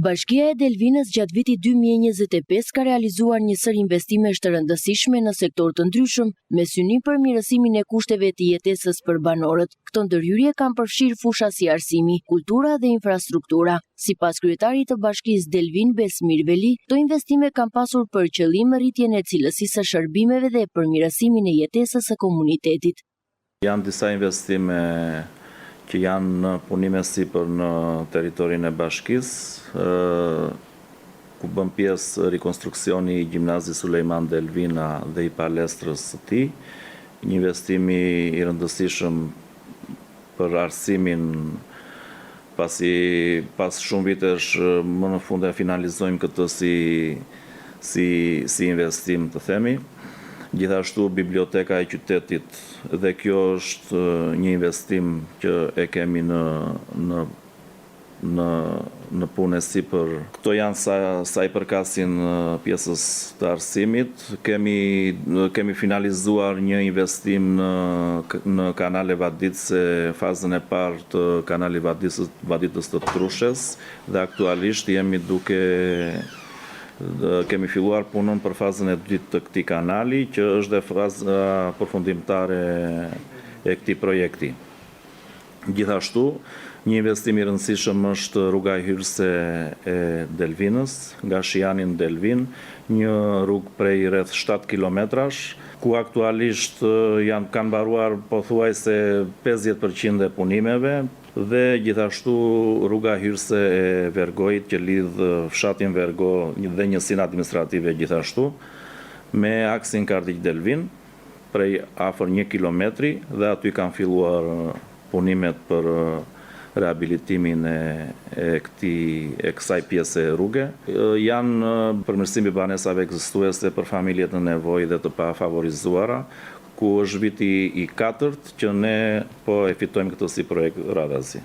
Bashkia e Delvinës gjatë vitit 2025 ka realizuar një sër investimesh të rëndësishme në sektor të ndryshëm, me synim për mirësimin e kushteve të jetesës për banorët. Këto ndërhyrje kanë përfshirë fusha si arsimi, kultura dhe infrastruktura. Sipas kryetarit të bashkisë Delvin Besmir Veli, këto investime kanë pasur për qëllim rritjen e cilësisë së shërbimeve dhe përmirësimin e jetesës së komunitetit. Janë disa investime që janë në punime sipër në territorin e bashkisë, ku bën pjesë rikonstruksioni i gjimnazit Sulejman Delvina dhe i palestrës së tij, një investim i rëndësishëm për arsimin, pasi pas shumë vitesh më në fund e finalizojmë këtë si investim, të themi. Gjithashtu biblioteka e qytetit, dhe kjo është një investim që e kemi në punë sipër. Këto janë sa i përkasin pjesës të arsimit. Kemi finalizuar një investim në kanale Vaditse, fazën e parë të kanali Vaditës të Trushes, dhe aktualisht kemi filluar punën për fazën e dytë të këtij kanali, që është dhe faza përfundimtare e këtij projekti. Gjithashtu, një investim i rëndësishëm është rruga hyrëse e Delvinës, nga Shiani në Delvin, një rrugë prej rreth 7 kilometrash, ku aktualisht kanë mbaruar pothuajse 50% e punimeve, dhe gjithashtu rruga hyrëse e Vergojit që lidh fshatin Vergo dhe njësinë administrative gjithashtu me aksin Kardiq-Delvin prej afër 1 kilometri, dhe aty kanë filluar punimet për rehabilitimin e kësaj pjese rruge. Janë përmirësimi i banesave ekzistuese për familjet në nevojë dhe të pafavorizuara, ku është viti i 4 që ne po e fitojmë këtë si projekt radhazi.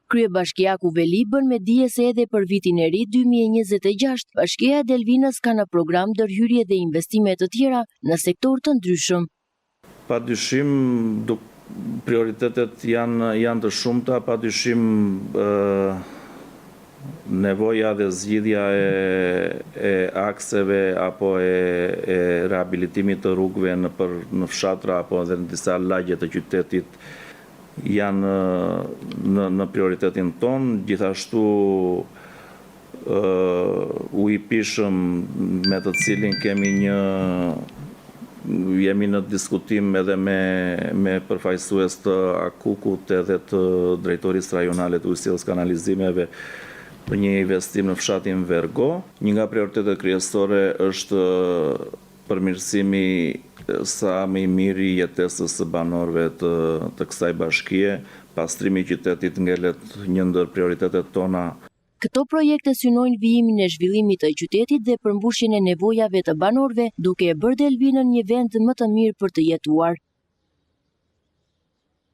Kryebashkiaku Veli bën me dije se edhe për vitin e ri 2026, Bashkia e Delvinës ka në program ndërhyrje dhe investime të tjera në sektor të ndryshëm. Padyshim, prioritetet janë të shumta, padyshim nevoja dhe zgjidhja e akseve apo e rehabilitimit të rrugëve në fshatra apo edhe në disa lagje të qytetit janë në prioritetin ton. Gjithashtu uji i pishëm, me të cilin jemi në diskutim edhe me përfaqësues të Akukut edhe të drejtorisë rajonale të ujësisë kanalizimeve, për një investim në fshatin Vergo. Një nga prioritetet kryesore është përmirësimi sa më i miri i jetesës së banorëve të kësaj bashkie. Pastrimi i qytetit ngelet një ndër prioritetet tona. Këto projekte synojnë vijimin e zhvillimit të qytetit dhe përmbushjen e nevojave të banorëve, duke e bërë Delvinën një vend më të mirë për të jetuar.